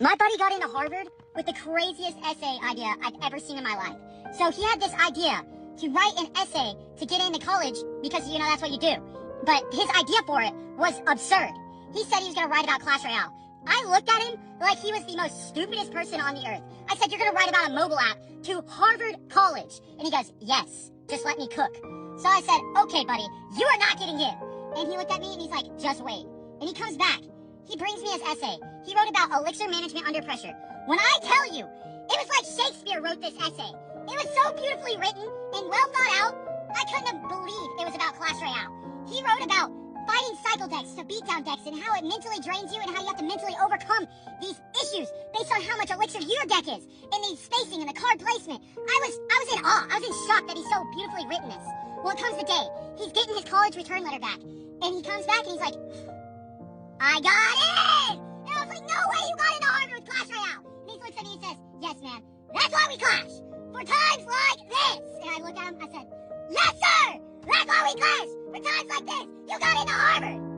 My buddy got into Harvard with the craziest essay idea I've ever seen in my life. So he had this idea to write an essay to get into college because, that's what you do. But his idea for it was absurd. He said he was going to write about Clash Royale. I looked at him like he was the most stupidest person on the earth. I said, "You're going to write about a mobile app to Harvard College." And he goes, "Yes, just let me cook." So I said, "Okay, buddy, you are not getting in." And he looked at me and he's like, "Just wait." And he comes back. He brings me his essay. He wrote about elixir management under pressure. When I tell you, it was like Shakespeare wrote this essay. It was so beautifully written and well thought out, I couldn't have believed it was about Clash Royale. He wrote about fighting cycle decks to beat down decks and how it mentally drains you and how you have to mentally overcome these issues based on how much elixir your deck is and the spacing and the card placement. I was in awe. I was in shock that he so beautifully written this. Well, it comes the day. He's getting his college return letter back. And he comes back and he's like, "I got in!" And I was like, "No way you got into Harvard with Clash Royale." And he looks at me and says, "Yes, man. That's why we clash. For times like this." And I looked at him, I said, "Yes, sir! That's why we clash! For times like this, you got into Harvard!"